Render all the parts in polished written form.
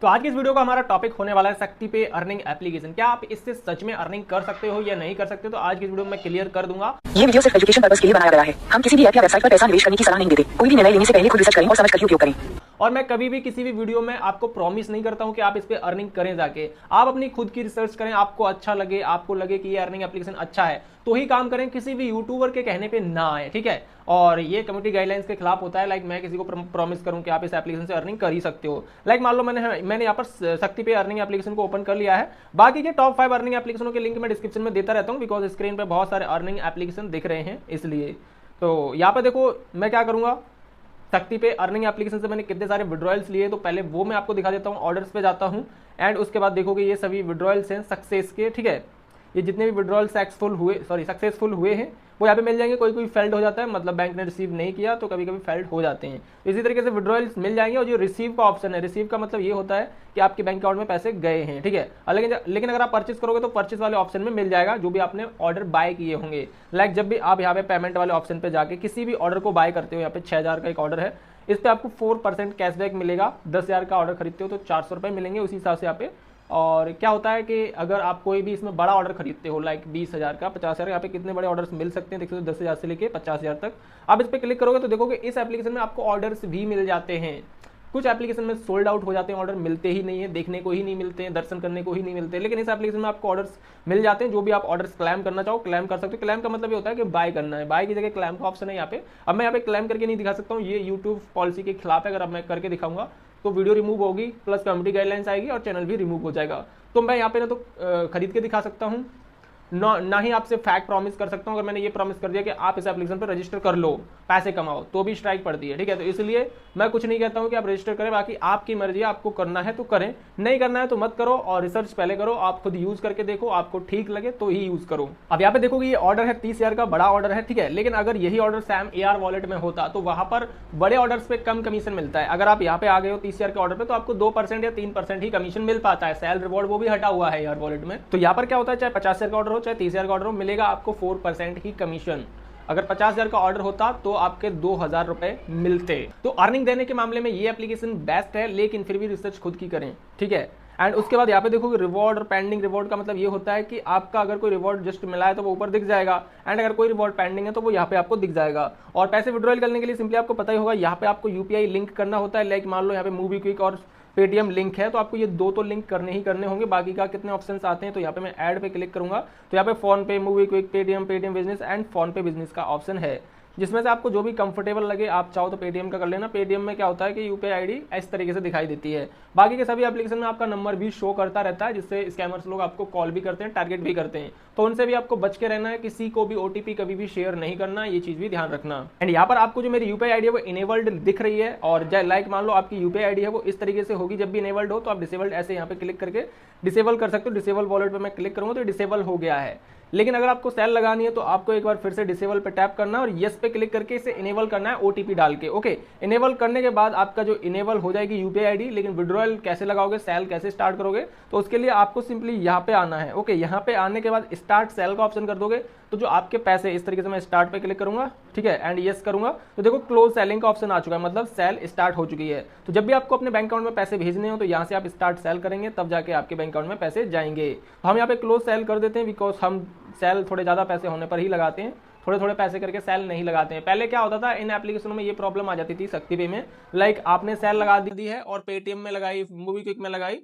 तो आज की इस वीडियो का हमारा टॉपिक होने वाला है शक्ति पे अर्निंग एप्लीकेशन। क्या आप इससे सच में अर्निंग कर सकते हो या नहीं कर सकते, तो आज की वीडियो में मैं क्लियर कर दूंगा। ये वीडियो सिर्फ एजुकेशन पर्पस के लिए बनाया गया है। हम किसी भी ऐप या वेबसाइट पर पैसा निवेश करने की सलाह नहीं देते। कोई भी निर्णय लेने से पहले खुद रिसर्च करें और समझ कर ही उपयोग करें। और मैं कभी भी किसी भी वीडियो में आपको प्रॉमिस नहीं करता हूं कि आप इस पे अर्निंग करें। जाके आप अपनी खुद की रिसर्च करें, आपको अच्छा लगे, आपको लगे कि ये अर्निंग एप्लीकेशन अच्छा है तो ही काम करें, किसी भी यूट्यूबर के कहने पे ना आए, ठीक है। और ये कम्युनिटी गाइडलाइंस के खिलाफ होता है। लाइक मैं किसी को प्रॉमिस करूं कि आप इस एप्लीकेशन से अर्निंग कर ही सकते हो। लाइक मान लो मैंने यहाँ पर शक्ति पे अर्निंग एप्लीकेशन को ओपन कर लिया है। बाकी के टॉप 5 अर्निंग एप्लीकेशनों के लिंक मैं डिस्क्रिप्शन में देता रहता हूँ, बिकॉज स्क्रीन पे बहुत सारे अर्निंग एप्लीकेशन दिख रहे हैं इसलिए। तो यहाँ पे देखो मैं क्या करूंगा, शक्ति पे अर्निंग एप्लीकेशन से मैंने कितने सारे विड्रॉयल्स लिए, तो पहले वो मैं आपको दिखा देता हूँ। ऑर्डर्स पे जाता हूँ एंड उसके बाद देखोगे ये सभी विड्रॉयल्स हैं सक्सेस के, ठीक है। ये जितने भी विड्रॉयल सक्सेसफुल हुए हैं वो यहाँ पे मिल जाएंगे। कोई कोई फेल्ड हो जाता है, मतलब बैंक ने रिसीव नहीं किया तो कभी कभी फेल्ड हो जाते हैं। इसी तरीके से विड्रॉयल्स मिल जाएंगे। और जो रिसीव का ऑप्शन है, रिसीव का मतलब ये होता है कि आपके बैंक अकाउंट में पैसे गए हैं, ठीक है। लेकिन अगर आप परचेस करोगे तो परचेस वाले ऑप्शन में मिल जाएगा जो भी आपने ऑर्डर बाय किए होंगे। लाइक जब भी आप यहाँ पे पेमेंट वाले ऑप्शन पे जाके किसी भी ऑर्डर को बाय करते हो, यहाँ पे 6000 का एक ऑर्डर है, इस पर आपको 4% कैशबैक मिलेगा। 10,000 का ऑर्डर खरीदते हो तो 400 रुपये मिलेंगे उसी हिसाब से यहाँ पे। और क्या होता है कि अगर आप कोई भी इसमें बड़ा ऑर्डर खरीदते हो, लाइक 20,000 का, 50,000, यहाँ पे कितने बड़े ऑर्डर्स मिल सकते हैं देख सकते हो, 10,000 से लेके 50,000 तक। आप इस पर क्लिक करोगे तो देखोगे इस एप्लीकेशन में आपको ऑर्डर्स भी मिल जाते हैं। कुछ एप्लीकेशन में सोल्ड आउट हो जाते हैं, ऑर्डर मिलते ही नहीं है, देखने को ही नहीं मिलते हैं, दर्शन करने को ही नहीं मिलते, लेकिन इस एप्लीकेशन में आपको ऑर्डर्स मिल जाते हैं। जो भी आप ऑर्डर्स क्लेम करना चाहो क्लेम कर सकते हो। क्लेम का मतलब ये होता है कि बाय करना है, बाय की जगह क्लेम का ऑप्शन है यहाँ पे। अब मैं यहाँ पे क्लेम करके नहीं दिखा सकता हूँ, ये यूट्यूब पॉलिसी के खिलाफ है। अगर अब मैं करके दिखाऊंगा तो वीडियो रिमूव होगी, प्लस कम्युनिटी गाइडलाइंस आएगी और चैनल भी रिमूव हो जाएगा। तो मैं यहाँ पे ना तो खरीद के दिखा सकता हूँ, ना ही आपसे फैक्ट प्रॉमिस कर सकता हूं। अगर मैंने ये प्रॉमिस कर दिया कि आप इस एप्लीकेशन पर रजिस्टर कर लो, पैसे कमाओ, तो भी स्ट्राइक पड़ती है, ठीक है। तो इसलिए मैं कुछ नहीं कहता हूं कि आप रजिस्टर करें, बाकी आपकी मर्जी है, आपको करना है तो करें, नहीं करना है तो मत करो। और रिसर्च पहले करो, आप खुद यूज करके देखो, आपको ठीक लगे तो ही यूज करो। अब यहाँ पे देखोगे ये ऑर्डर है 30,000 का, बड़ा ऑर्डर है, ठीक है। लेकिन अगर यही ऑर्डर सैम AR वॉलेट में होता तो वहां पर बड़े ऑर्डर्स पे कम कमीशन मिलता है। अगर आप यहाँ पे आ गए हो 30,000 के ऑर्डर पे तो आपको 2% या 3% ही कमीशन मिल पाता है। सेल रिवॉर्ड वो भी हटा हुआ है AR वॉलेट में। तो यहाँ पर क्या होता है, चाहे 50,000 का ऑर्डर हो चाहे 30,000 का ऑर्डर हो, मिलेगा आपको 4% ही कमीशन। अगर 50,000 का ऑर्डर होता तो आपके 2,000 रुपए मिलते। तो अर्निंग देने के मामले में ये एप्लीकेशन बेस्ट है, लेकिन फिर भी रिसर्च खुद की करें, ठीक है। एंड उसके बाद यहाँ पे देखोगे रिवॉर्ड और पेंडिंग रिवॉर्ड का मतलब ये होता है कि आपका अगर कोई रिवॉर्ड जस्ट मिला है तो वो ऊपर दिख जाएगा, एंड अगर कोई रिवॉर्ड पेंडिंग है तो वो यहाँ पे आपको दिख जाएगा। और पैसे विड्रॉल करने के लिए सिंपली आपको पता ही होगा, यहाँ पे आपको UPI लिंक करना होता है। लाइक मान लो यहाँ पे MobiKwik और पेटीएम लिंक है, तो आपको ये दो तो लिंक करने ही करने होंगे। बाकी का कितने ऑप्शंस आते हैं, तो यहाँ पे मैं ऐड पे क्लिक करूंगा तो यहाँ पे फोन पे, MobiKwik, Paytm business and phone पे बिजनेस का ऑप्शन है, जिसमें से आपको जो भी कंफर्टेबल लगे। आप चाहो तो पेटीएम का कर लेना। पेटीएम में क्या होता है कि UPI ID इस तरीके से दिखाई देती है। बाकी के सभी एप्लीकेशन में आपका नंबर भी शो करता रहता है, जिससे स्कैमर्स लोग आपको कॉल भी करते हैं, टारगेट भी करते हैं। तो उनसे भी आपको बच के रहना है, किसी को भी OTP कभी भी शेयर नहीं करना, ये चीज भी ध्यान रखना। एंड यहाँ पर आपको जो मेरी UPI ID है वो इनेबल्ड दिख रही है। और लाइक मान लो आपकी UPI ID है वो इस तरीके से होगी, जब भी इनेबल्ड हो तो आप डिसेबल्ड ऐसे यहाँ पे क्लिक करके डिसेबल कर सकते हो। डिसेबल वॉलेट पे मैं क्लिक करूंगा तो डिसेबल हो गया है। लेकिन अगर आपको सेल लगानी है तो आपको एक बार फिर से डिसेबल पे टैप करना और यस पे क्लिक करके इसे इनेबल करना है OTP डाल के। ओके, इनेबल करने के बाद आपका जो इनेबल हो जाएगी UPI ID। लेकिन विड्रॉयल कैसे लगाओगे, सेल कैसे स्टार्ट करोगे, तो उसके लिए आपको सिंपली यहाँ पे आना है। ओके, यहाँ पे आने के बाद स्टार्ट सेल का ऑप्शन कर दोगे तो जो आपके पैसे, इस तरीके से मैं स्टार्ट पे क्लिक करूंगा, ठीक है, एंड यस करूंगा तो देखो क्लोज सेलिंग का ऑप्शन आ चुका है, मतलब सेल स्टार्ट हो चुकी है। तो जब भी आपको अपने बैंक अकाउंट में पैसे भेजने हो तो यहाँ से आप स्टार्ट सेल करेंगे, तब जाके आपके बैंक अकाउंट में पैसे जाएंगे। तो हम यहाँ पे क्लोज सेल कर देते हैं, बिकॉज हम सेल थोड़े ज्यादा पैसे होने पर ही लगाते हैं, थोड़े थोड़े पैसे करके सेल नहीं लगाते हैं। पहले क्या होता था, इन एप्लीकेशनों में ये प्रॉब्लम आ जाती थी शक्ति पे में, लाइक आपने सेल लगा दी है और पेटीएम में लगाई, MobiKwik में लगाई,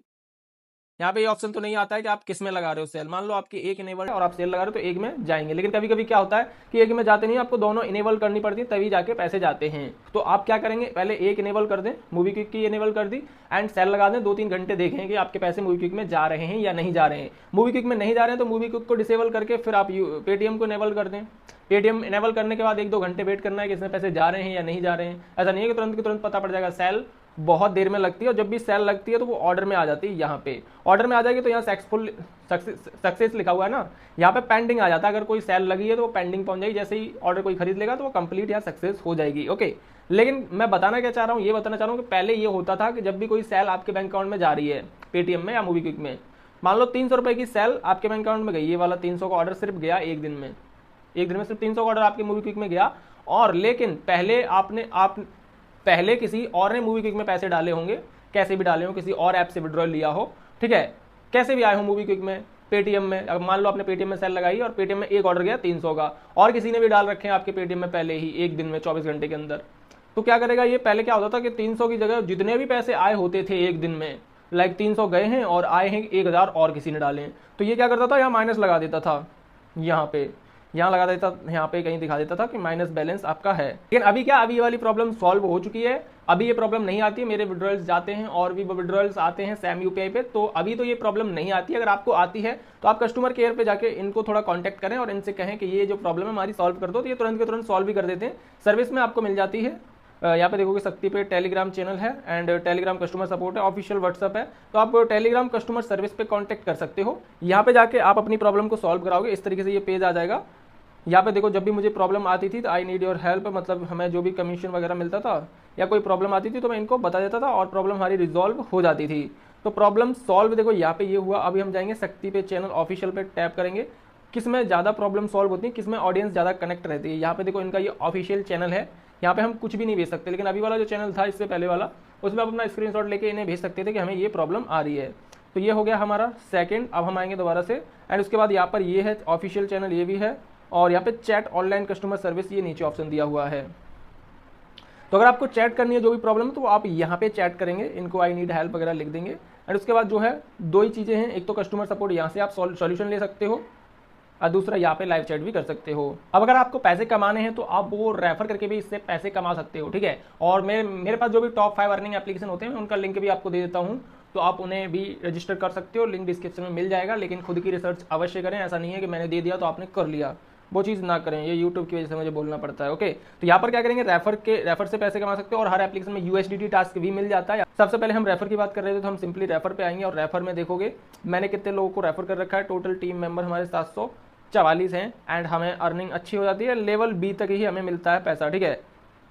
यहाँ पे ये ऑप्शन तो नहीं आता है कि आप किस में लगा रहे हो सेल। मान लो आपकी एक इनेबल है और आप सेल लगा रहे हो तो एक में जाएंगे। लेकिन कभी कभी क्या होता है कि एक में जाते नहीं, आपको दोनों इनेबल करनी पड़ती है तभी जाके पैसे जाते हैं। तो आप क्या करेंगे, पहले एक इनेबल कर दें, MobiKwik की इनेबल कर दी एंड सेल लगा दें। 2-3 घंटे देखें कि आपके पैसे MobiKwik में जा रहे हैं या नहीं जा रहे हैं। MobiKwik में नहीं जा रहे हैं तो MobiKwik को डिसेबल करके फिर आप पेटीएम को इनेबल कर दें। पेटीएम इनेबल करने के बाद 1-2 घंटे वेट करना है कि इसमें पैसे जा रहे हैं या नहीं जा रहे हैं। ऐसा नहीं है कि तुरंत के तुरंत पता पड़ जाएगा, सेल बहुत देर में लगती है। और जब भी सेल लगती है तो वो ऑर्डर में आ जाती है। यहाँ पे ऑर्डर में आ जाएगी तो यहाँ सक्सेस लिखा हुआ है ना, यहाँ पे पेंडिंग आ जाता है। अगर कोई सेल लगी है तो वो पेंडिंग पहुंच जाएगी, जैसे ही ऑर्डर कोई खरीद लेगा तो वो कंप्लीट या सक्सेस हो जाएगी। ओके, लेकिन मैं बताना क्या चाह रहा हूँ, ये बताना चाह रहा हूँ कि पहले ये होता था कि जब भी कोई सेल आपके बैंक अकाउंट में जा रही है, पेटीएम में या MobiKwik में, मान लो 300 रुपए की सेल आपके बैंक अकाउंट में गई, ये वाला 300 का ऑर्डर सिर्फ गया एक दिन में, सिर्फ 300 का ऑर्डर आपके MobiKwik में गया। और लेकिन पहले किसी और ने MobiKwik में पैसे डाले होंगे, कैसे भी डाले हो, किसी और ऐप से विड्रॉल लिया हो, ठीक है, कैसे भी आए हो मूवी क्विक में, पेटीएम में, अब मान लो आपने पेटीएम में सेल लगाई और पेटीएम में एक ऑर्डर गया 300 का, और किसी ने भी डाल रखे हैं आपके पेटीएम में पहले ही एक दिन में 24 घंटे के अंदर, तो क्या करेगा ये, पहले क्या होता था कि 300 की जगह जितने भी पैसे आए होते थे एक दिन में, लाइक 300 गए हैं और आए हैं 1000 और किसी ने डाले हैं, तो ये क्या करता था, यहाँ माइनस लगा देता था, यहाँ पे, यहाँ लगा देता, यहाँ पे कहीं दिखा देता था कि माइनस बैलेंस आपका है। लेकिन अभी क्या, अभी ये वाली प्रॉब्लम सॉल्व हो चुकी है, अभी ये प्रॉब्लम नहीं आती है, मेरे विड्रॉल्स जाते हैं और भी विड्रॉल्स आते हैं सैम यूपीआई पे, तो अभी तो ये प्रॉब्लम नहीं आती। अगर आपको आती है तो आप कस्टमर केयर पे जाके इनको थोड़ा कॉन्टैक्ट करें और इनसे कहें कि ये जो प्रॉब्लम है हमारी सॉल्व कर दो, तो ये तुरंत के तुरंत सॉल्व भी कर देते हैं, सर्विस में आपको मिल जाती है। यहाँ पे देखोगे शक्ति पे टेलीग्राम चैनल है एंड टेलीग्राम कस्टमर सपोर्ट है, ऑफिशियल व्हाट्सअप है, तो आप टेलीग्राम कस्टमर सर्विस पे कांटेक्ट कर सकते हो। यहाँ पे जाके आप अपनी प्रॉब्लम को सॉल्व कराओगे, इस तरीके से ये पेज आ जाएगा। यहाँ पे देखो, जब भी मुझे प्रॉब्लम आती थी तो आई नीड योर हेल्प, मतलब हमें जो भी कमीशन वगैरह मिलता था या कोई प्रॉब्लम आती थी तो मैं इनको बता देता था और प्रॉब्लम हमारी रिजॉल्व हो जाती थी। तो प्रॉब्लम सॉल्व देखो यहाँ पे ये हुआ। अभी हम जाएंगे शक्ति पे चैनल ऑफिशियल पे टैप करेंगे, किस में ज़्यादा प्रॉब्लम सॉल्व होती है, किस में ऑडियंस ज़्यादा कनेक्ट रहती है। यहाँ पे देखो इनका ये ऑफिशियल चैनल है, यहाँ पे हम कुछ भी नहीं भेज सकते, लेकिन अभी वाला जो चैनल था इससे पहले वाला, उसमें आप अपना स्क्रीनशॉट लेके इन्हें भेज सकते थे कि हमें ये प्रॉब्लम आ रही है। तो ये हो गया हमारा सेकंड। अब हम आएंगे दोबारा से एंड उसके बाद यहाँ पर ये है ऑफिशियल चैनल, ये भी है, और यहाँ पे चैट ऑनलाइन कस्टमर सर्विस, ये नीचे ऑप्शन दिया हुआ है। तो अगर आपको चैट करनी है जो भी प्रॉब्लम है तो आप यहाँ पे चैट करेंगे, इनको आई नीड हेल्प वगैरह लिख देंगे एंड उसके बाद जो है दो ही चीज़ें हैं, एक तो कस्टमर सपोर्ट, यहाँ से आप सॉल्यूशन ले सकते हो, और दूसरा यहाँ पे लाइव चैट भी कर सकते हो। अब अगर आपको पैसे कमाने हैं तो आप वो रेफर करके भी इससे पैसे कमा सकते हो, ठीक है। और मेरे पास जो भी टॉप 5 अर्निंग एप्लीकेशन होते हैं मैं उनका लिंक भी आपको दे देता हूँ, तो आप उन्हें भी रजिस्टर कर सकते हो, लिंक डिस्क्रिप्शन में मिल जाएगा। लेकिन खुद की रिसर्च अवश्य करें, ऐसा नहीं है कि मैंने दे दिया तो आपने कर लिया, वो चीज़ ना करें, ये यूट्यूब की वजह से मुझे बोलना पड़ता है। ओके, तो यहाँ पर क्या करेंगे, रेफर से पैसे कमा सकते हो और हर एप्लीकेशन में USDT टास्क भी मिल जाता है। सबसे पहले हम रेफर की बात कर रहे थे तो हम सिंपली रेफर पे आएंगे और रेफर में देखोगे मैंने कितने लोगों को रेफर कर रखा है। टोटल टीम मेंबर हमारे 744 हैं एंड हमें अर्निंग अच्छी हो जाती है, लेवल B तक ही हमें मिलता है पैसा, ठीक है।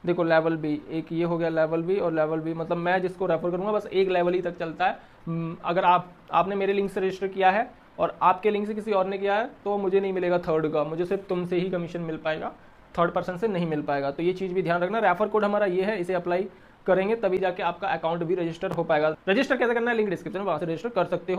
देखो लेवल B, एक ये हो गया लेवल B, और लेवल B मतलब मैं जिसको रेफर करूँगा बस एक लेवल ही तक चलता है। अगर आपने मेरे लिंक से रजिस्टर किया है और आपके लिंक से किसी और ने किया है तो मुझे नहीं मिलेगा थर्ड का, मुझे सिर्फ तुमसे ही कमीशन मिल पाएगा, थर्ड पर्सन से नहीं मिल पाएगा। तो ये चीज़ भी ध्यान रखना। रेफर कोड हमारा ये है, इसे अप्लाई करेंगे तभी जाके आपका अकाउंट भी रजिस्टर हो पाएगा। रजिस्टर कैसे करना है, लिंक डिस्क्रिप्शन में, वहाँ से रजिस्टर कर सकते हो।